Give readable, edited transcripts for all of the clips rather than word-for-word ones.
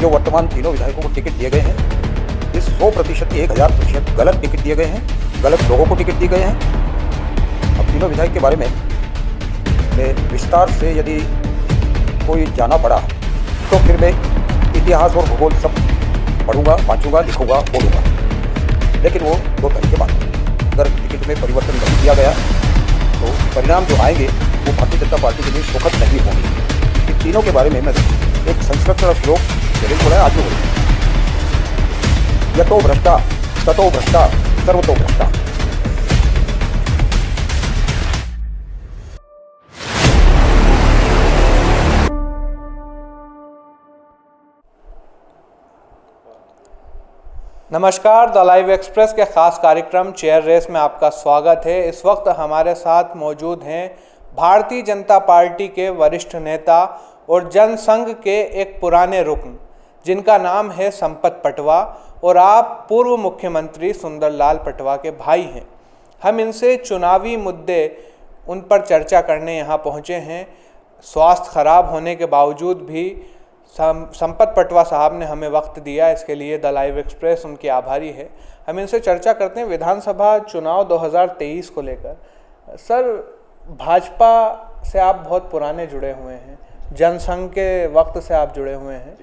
जो वर्तमान तीनों विधायकों को टिकट दिए गए हैं, ये 100% 1000% गलत टिकट दिए गए हैं, गलत लोगों को टिकट दिए गए हैं। अब तीनों विधायक के बारे में विस्तार से यदि कोई जाना पड़ा तो फिर मैं इतिहास और भूगोल सब पढ़ूंगा, वाँचूंगा, लिखूंगा, बोलूँगा। लेकिन वो 2 तरह के बात है। अगर टिकट में परिवर्तन नहीं किया गया तो परिणाम जो आएंगे वो भारतीय जनता पार्टी के लिए सुखद नहीं होंगे। इन तीनों के बारे में मैं एक संस्कृत का श्लोक पहले बोला है, आज भी बोला, यतो भ्रष्टा ततो भ्रष्टा सर्वतो भ्रष्टा। नमस्कार, द लाइव एक्सप्रेस के ख़ास कार्यक्रम चेयर रेस में आपका स्वागत है। इस वक्त हमारे साथ मौजूद हैं भारतीय जनता पार्टी के वरिष्ठ नेता और जनसंघ के एक पुराने रुकन, जिनका नाम है संपत पटवा, और आप पूर्व मुख्यमंत्री सुंदरलाल पटवा के भाई हैं। हम इनसे चुनावी मुद्दे उन पर चर्चा करने यहाँ पहुँचे हैं। स्वास्थ्य खराब होने के बावजूद भी संपत पटवा साहब ने हमें वक्त दिया, इसके लिए द लाइव एक्सप्रेस उनकी आभारी है। हम इनसे चर्चा करते हैं विधानसभा चुनाव 2023 को लेकर। सर, भाजपा से आप बहुत पुराने जुड़े हुए हैं, जनसंघ के वक्त से आप जुड़े हुए हैं।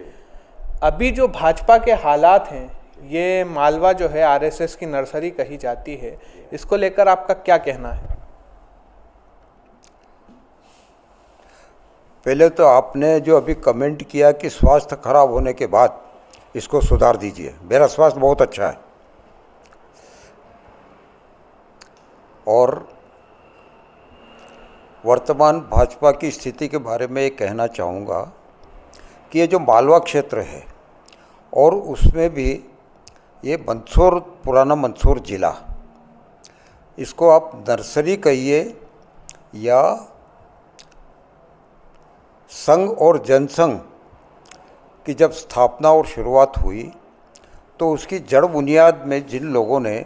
अभी जो भाजपा के हालात हैं, ये मालवा जो है आरएसएस की नर्सरी कही जाती है, इसको लेकर आपका क्या कहना है? पहले तो आपने जो अभी कमेंट किया कि स्वास्थ्य खराब होने के बाद इसको सुधार दीजिए, मेरा स्वास्थ्य बहुत अच्छा है। और वर्तमान भाजपा की स्थिति के बारे में ये कहना चाहूँगा कि ये जो मालवा क्षेत्र है और उसमें भी ये मंदसौर, पुराना मंदसौर ज़िला, इसको आप नर्सरी कहिए या संघ और जनसंघ की जब स्थापना और शुरुआत हुई तो उसकी जड़ बुनियाद में जिन लोगों ने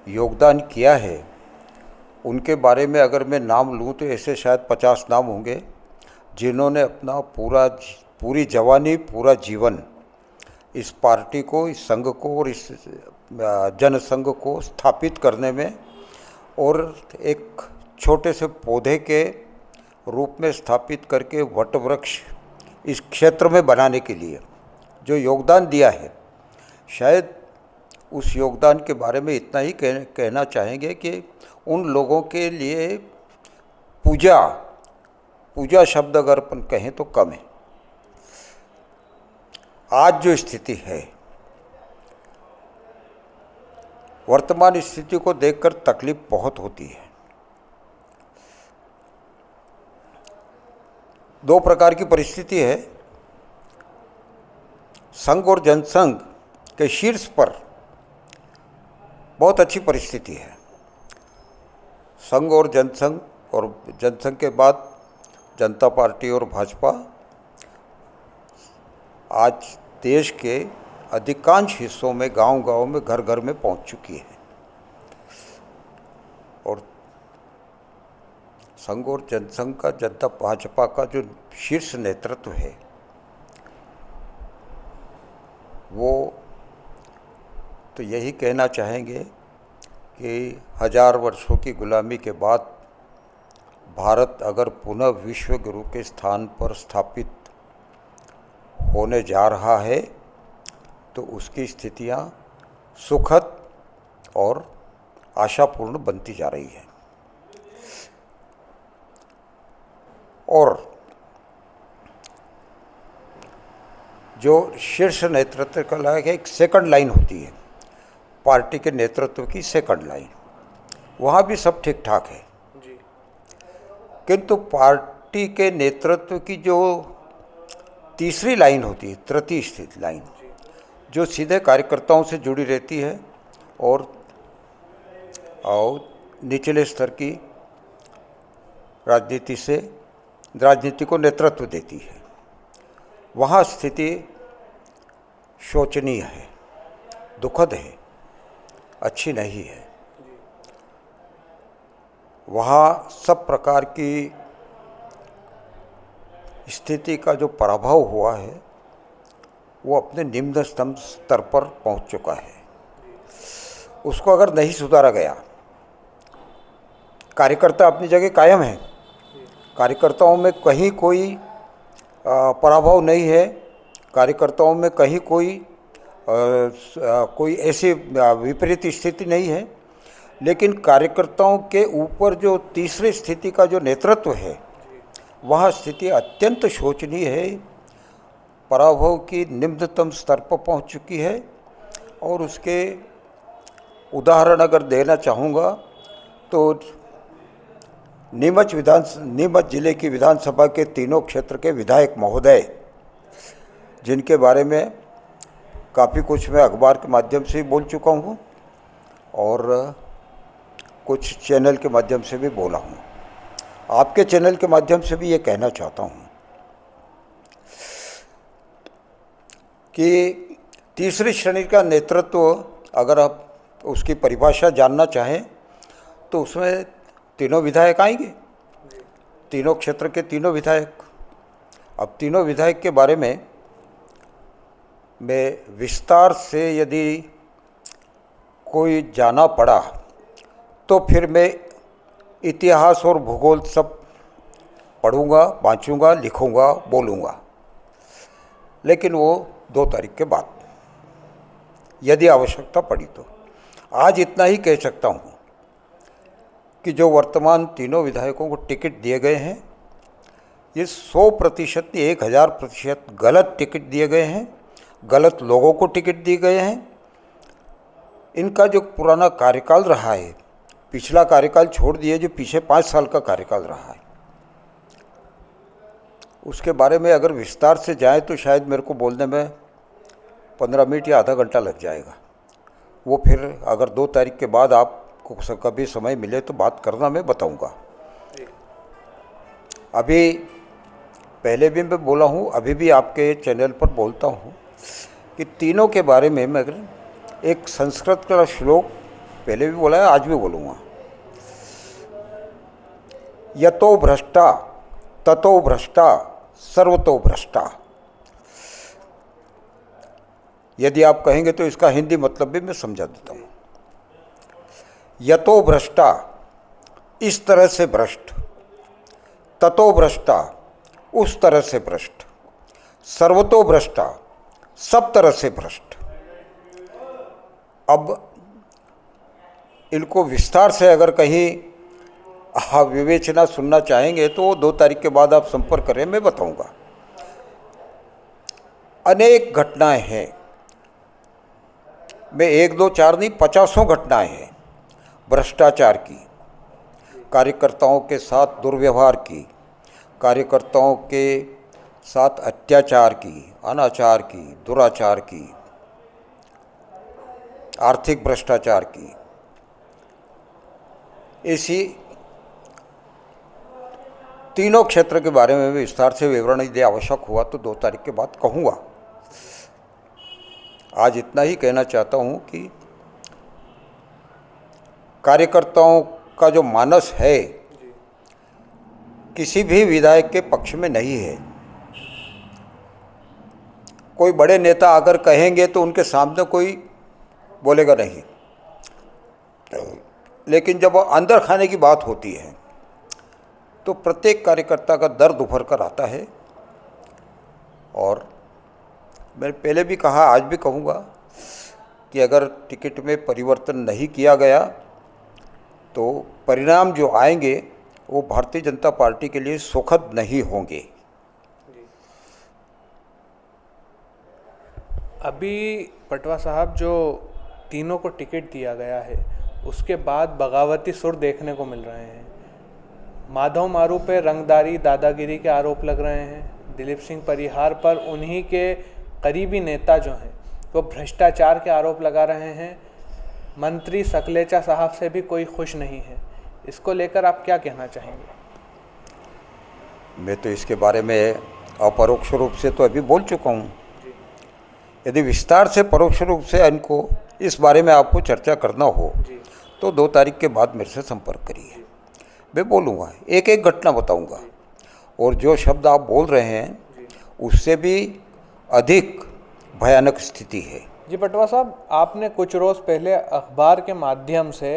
योगदान किया है उनके बारे में अगर मैं नाम लूँ तो ऐसे शायद 50 नाम होंगे, जिन्होंने अपना पूरी जवानी, पूरा जीवन इस पार्टी को, इस संघ को और इस जनसंघ को स्थापित करने में और एक छोटे से पौधे के रूप में स्थापित करके वट वृक्ष इस क्षेत्र में बनाने के लिए जो योगदान दिया है, शायद उस योगदान के बारे में इतना ही कहना चाहेंगे कि उन लोगों के लिए पूजा शब्द अगर अपन कहें तो कम है। आज जो स्थिति है, वर्तमान स्थिति को देखकर तकलीफ बहुत होती है। 2 प्रकार की परिस्थिति है। संघ और जनसंघ के शीर्ष पर बहुत अच्छी परिस्थिति है। संघ और जनसंघ के बाद जनता पार्टी और भाजपा आज देश के अधिकांश हिस्सों में, गांव-गांव में, घर-घर में पहुंच चुकी है। और संघ और जनसंघ का, जनता भाजपा का जो शीर्ष नेतृत्व है, वो तो यही कहना चाहेंगे कि 1000 वर्षों की गुलामी के बाद भारत अगर पुनः विश्व गुरु के स्थान पर स्थापित होने जा रहा है तो उसकी स्थितियां सुखद और आशापूर्ण बनती जा रही है। और जो शीर्ष नेतृत्व का लायक है, एक सेकंड लाइन होती है पार्टी के नेतृत्व की, सेकंड लाइन, वहाँ भी सब ठीक ठाक है जी। किंतु पार्टी के नेतृत्व की जो तीसरी लाइन होती है, तृतीय स्थित लाइन, जो सीधे कार्यकर्ताओं से जुड़ी रहती है और निचले स्तर की राजनीति को नेतृत्व देती है, वहाँ स्थिति शोचनीय है, दुखद है, अच्छी नहीं है। वहाँ सब प्रकार की स्थिति का जो पराभव हुआ है वो अपने निम्नतम स्तर पर पहुंच चुका है। उसको अगर नहीं सुधारा गया, कार्यकर्ता अपनी जगह कायम है, कार्यकर्ताओं में कहीं कोई पराभव नहीं है, कार्यकर्ताओं में कहीं कोई ऐसी विपरीत स्थिति नहीं है, लेकिन कार्यकर्ताओं के ऊपर जो तीसरी स्थिति का जो नेतृत्व है, वह स्थिति अत्यंत शोचनीय है, पराभव की निम्नतम स्तर पर पहुंच चुकी है। और उसके उदाहरण अगर देना चाहूँगा तो नीमच जिले की विधानसभा के तीनों क्षेत्र के विधायक महोदय, जिनके बारे में काफ़ी कुछ मैं अखबार के माध्यम से बोल चुका हूँ और कुछ चैनल के माध्यम से भी बोला हूँ, आपके चैनल के माध्यम से भी ये कहना चाहता हूँ कि तीसरी श्रेणी का नेतृत्व अगर आप उसकी परिभाषा जानना चाहें तो उसमें तीनों विधायक आएंगे, तीनों क्षेत्र के तीनों विधायक। अब तीनों विधायक के बारे में मैं विस्तार से यदि कोई जाना पड़ा तो फिर मैं इतिहास और भूगोल सब पढ़ूंगा, वाँचूंगा, लिखूंगा, बोलूंगा, लेकिन वो 2 तारीख के बाद यदि आवश्यकता पड़ी तो। आज इतना ही कह सकता हूँ कि जो वर्तमान तीनों विधायकों को टिकट दिए गए हैं, ये 100% 1000% गलत टिकट दिए गए हैं, गलत लोगों को टिकट दिए गए हैं। इनका जो पुराना कार्यकाल रहा है, पिछला कार्यकाल छोड़ दिए, जो पीछे 5 साल का कार्यकाल रहा है, उसके बारे में अगर विस्तार से जाए तो शायद मेरे को बोलने में 15 मिनट या आधा घंटा लग जाएगा। वो फिर अगर 2 तारीख के बाद आपको कभी समय मिले तो बात करना, मैं बताऊंगा। अभी पहले भी मैं बोला हूँ, अभी भी आपके चैनल पर बोलता हूँ कि तीनों के बारे में मैं एक संस्कृत का श्लोक पहले भी बोला है, आज भी बोलूँगा। यतो भ्रष्टा ततो भ्रष्टा सर्वतो भ्रष्टा। यदि आप कहेंगे तो इसका हिंदी मतलब भी मैं समझा देता हूँ। यतो भ्रष्टा, इस तरह से भ्रष्ट, ततो भ्रष्टा, उस तरह से भ्रष्ट, सर्वतो भ्रष्टा, सब तरह से भ्रष्ट। अब इनको विस्तार से अगर कहीं आप विवेचना सुनना चाहेंगे तो 2 तारीख के बाद आप संपर्क करें, मैं बताऊंगा। अनेक घटनाएं हैं, मैं 1, 2, 4 नहीं 50 घटनाएं हैं भ्रष्टाचार की, कार्यकर्ताओं के साथ दुर्व्यवहार की, कार्यकर्ताओं के साथ अत्याचार की, अनाचार की, दुराचार की, आर्थिक भ्रष्टाचार की। ऐसी तीनों क्षेत्र के बारे में विस्तार से विवरण यदि आवश्यक हुआ तो 2 तारीख के बाद कहूँगा। आज इतना ही कहना चाहता हूँ कि कार्यकर्ताओं का जो मानस है किसी भी विधायक के पक्ष में नहीं है। कोई बड़े नेता अगर कहेंगे तो उनके सामने कोई बोलेगा नहीं, लेकिन जब अंदर खाने की बात होती है तो प्रत्येक कार्यकर्ता का दर्द उभर कर आता है। और मैंने पहले भी कहा, आज भी कहूँगा कि अगर टिकट में परिवर्तन नहीं किया गया तो परिणाम जो आएंगे वो भारतीय जनता पार्टी के लिए सुखद नहीं होंगे। अभी पटवा साहब, जो तीनों को टिकट दिया गया है उसके बाद बगावती सुर देखने को मिल रहे हैं। माधव मारू पे रंगदारी, दादागिरी के आरोप लग रहे हैं। दिलीप सिंह परिहार पर उन्हीं के करीबी नेता जो हैं वो भ्रष्टाचार के आरोप लगा रहे हैं। मंत्री सकलेचा साहब से भी कोई खुश नहीं है। इसको लेकर आप क्या कहना चाहेंगे? मैं तो इसके बारे में अपरोक्ष रूप से तो अभी बोल चुका हूँ। यदि विस्तार से परोक्ष रूप से इनको इस बारे में आपको चर्चा करना हो तो 2 तारीख के बाद मेरे से संपर्क करिए, मैं बोलूँगा, एक एक घटना बताऊँगा। और जो शब्द आप बोल रहे हैं उससे भी अधिक भयानक स्थिति है। जी पटवा साहब, आपने कुछ रोज़ पहले अखबार के माध्यम से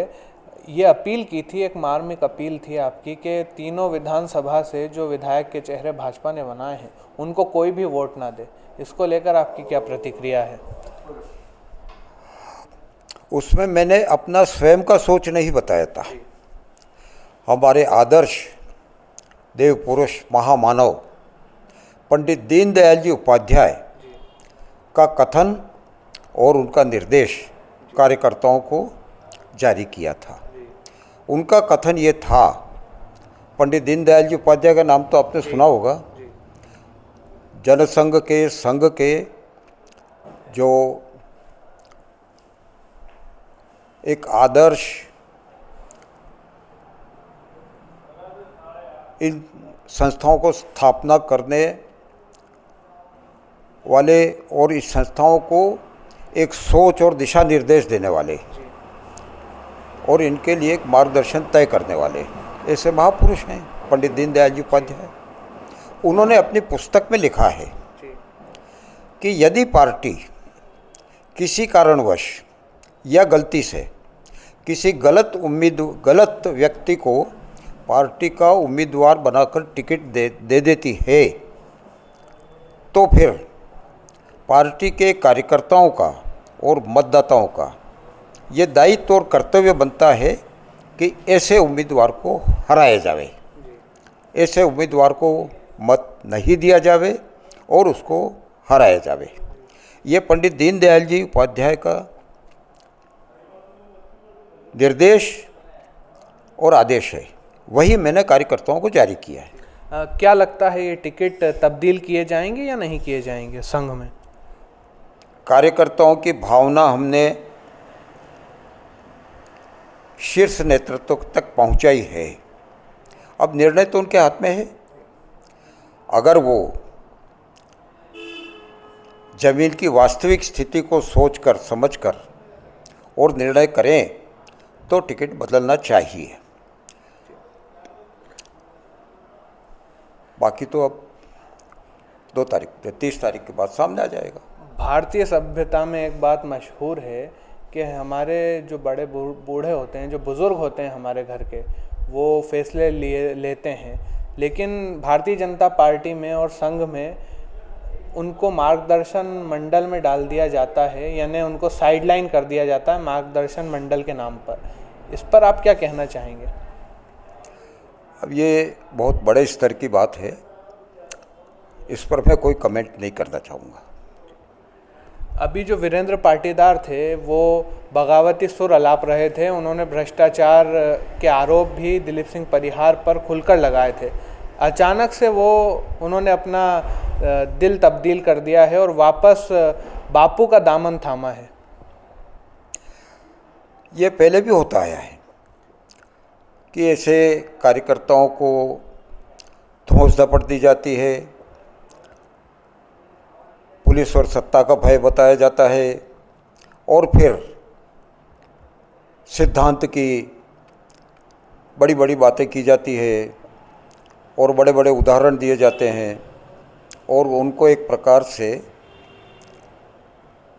ये अपील की थी, एक मार्मिक अपील थी आपकी कि तीनों विधानसभा से जो विधायक के चेहरे भाजपा ने बनाए हैं उनको कोई भी वोट ना दे। इसको लेकर आपकी क्या प्रतिक्रिया है? उसमें मैंने अपना स्वयं का सोच नहीं बताया था। हमारे आदर्श देव पुरुष महामानव पंडित दीनदयाल जी उपाध्याय का कथन और उनका निर्देश कार्यकर्ताओं को जारी किया था। उनका कथन ये था, पंडित दीनदयाल जी उपाध्याय का नाम तो आपने सुना होगा, जनसंघ के संघ के जो एक आदर्श इन संस्थाओं को स्थापना करने वाले और इस संस्थाओं को एक सोच और दिशा निर्देश देने वाले और इनके लिए एक मार्गदर्शन तय करने वाले ऐसे महापुरुष हैं पंडित दीनदयाल जी उपाध्याय। उन्होंने अपनी पुस्तक में लिखा है कि यदि पार्टी किसी कारणवश या गलती से किसी गलत व्यक्ति को पार्टी का उम्मीदवार बनाकर टिकट दे देती है तो फिर पार्टी के कार्यकर्ताओं का और मतदाताओं का ये दायित्व और कर्तव्य बनता है कि ऐसे उम्मीदवार को हराया जावे, ऐसे उम्मीदवार को मत नहीं दिया जावे और उसको हराया जावे। ये पंडित दीनदयाल जी उपाध्याय का निर्देश और आदेश है, वही मैंने कार्यकर्ताओं को जारी किया है। क्या लगता है ये टिकट तब्दील किए जाएंगे या नहीं किए जाएंगे संघ में? कार्यकर्ताओं की भावना हमने शीर्ष नेतृत्व तक पहुंचाई है। अब निर्णय तो उनके हाथ में है। अगर वो जमीन की वास्तविक स्थिति को सोचकर समझकर और निर्णय करें तो टिकट बदलना चाहिए। बाकी तो अब 30 तारीख के बाद सामने आ जाएगा। भारतीय सभ्यता में एक बात मशहूर है कि हमारे जो बड़े बूढ़े होते हैं, जो बुज़ुर्ग होते हैं हमारे घर के, वो फैसले लेते हैं, लेकिन भारतीय जनता पार्टी में और संघ में उनको मार्गदर्शन मंडल में डाल दिया जाता है, यानी उनको साइडलाइन कर दिया जाता है मार्गदर्शन मंडल के नाम पर। इस पर आप क्या कहना चाहेंगे? अब ये बहुत बड़े स्तर की बात है, इस पर मैं कोई कमेंट नहीं करना चाहूँगा। अभी जो वीरेंद्र पाटीदार थे वो बगावती सुर अलाप रहे थे, उन्होंने भ्रष्टाचार के आरोप भी दिलीप सिंह परिहार पर खुलकर लगाए थे। अचानक से उन्होंने अपना दिल तब्दील कर दिया है और वापस बापू का दामन थामा है। ये पहले भी होता आया है कि ऐसे कार्यकर्ताओं को धौंस दपट दी जाती है, पुलिस और सत्ता का भय बताया जाता है और फिर सिद्धांत की बड़ी बड़ी बातें की जाती है और बड़े बड़े उदाहरण दिए जाते हैं और उनको एक प्रकार से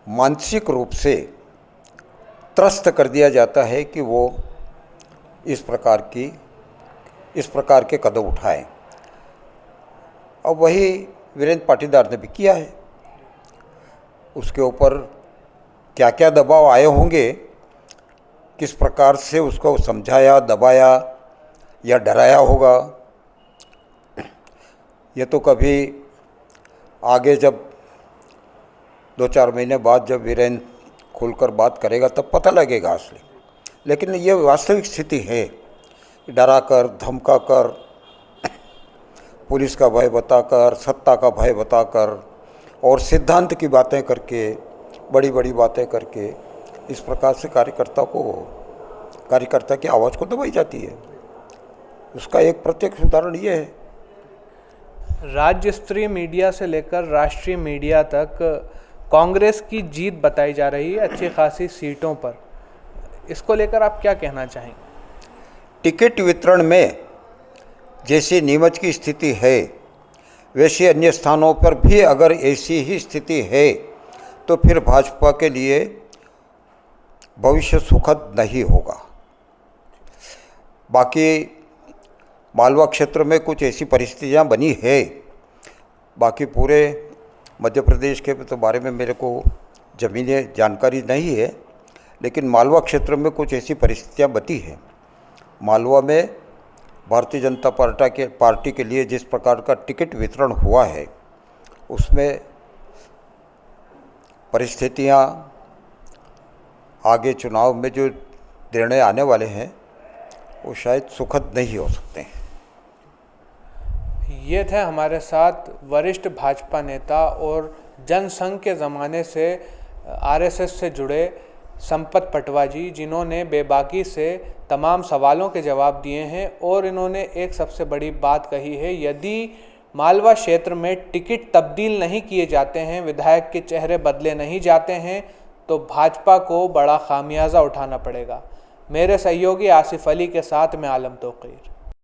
मानसिक रूप से त्रस्त कर दिया जाता है कि वो इस प्रकार के कदम उठाएं। अब वही वीरेंद्र पाटीदार ने भी किया है। उसके ऊपर क्या क्या दबाव आए होंगे, किस प्रकार से उसको समझाया, दबाया या डराया होगा, ये तो कभी आगे जब 2-4 महीने बाद जब वीरेंद्र खुलकर बात करेगा तब पता लगेगा असली। लेकिन ये वास्तविक स्थिति है, डराकर, धमकाकर, पुलिस का भय बताकर, सत्ता का भय बताकर और सिद्धांत की बातें करके, बड़ी बड़ी बातें करके इस प्रकार से कार्यकर्ता की आवाज़ को दबाई जाती है। उसका एक प्रत्यक्ष उदाहरण ये है। राज्य स्तरीय मीडिया से लेकर राष्ट्रीय मीडिया तक कांग्रेस की जीत बताई जा रही है अच्छी खासी सीटों पर। इसको लेकर आप क्या कहना चाहेंगे? टिकट वितरण में जैसी नीमच की स्थिति है वैसे अन्य स्थानों पर भी अगर ऐसी ही स्थिति है तो फिर भाजपा के लिए भविष्य सुखद नहीं होगा। बाकी मालवा क्षेत्र में कुछ ऐसी परिस्थितियां बनी है, बाकी पूरे मध्य प्रदेश के तो बारे में मेरे को ज़मीनी जानकारी नहीं है, लेकिन मालवा क्षेत्र में कुछ ऐसी परिस्थितियां बनी हैं। मालवा में भारतीय जनता पार्टी के लिए जिस प्रकार का टिकट वितरण हुआ है, उसमें परिस्थितियां आगे चुनाव में जो निर्णय आने वाले हैं वो शायद सुखद नहीं हो सकते हैं। ये थे हमारे साथ वरिष्ठ भाजपा नेता और जनसंघ के ज़माने से आरएसएस से जुड़े संपत पटवा जी, जिन्होंने बेबाकी से तमाम सवालों के जवाब दिए हैं। और इन्होंने एक सबसे बड़ी बात कही है, यदि मालवा क्षेत्र में टिकट तब्दील नहीं किए जाते हैं, विधायक के चेहरे बदले नहीं जाते हैं, तो भाजपा को बड़ा खामियाजा उठाना पड़ेगा। मेरे सहयोगी आसिफ अली के साथ मैं आलम तौकीर।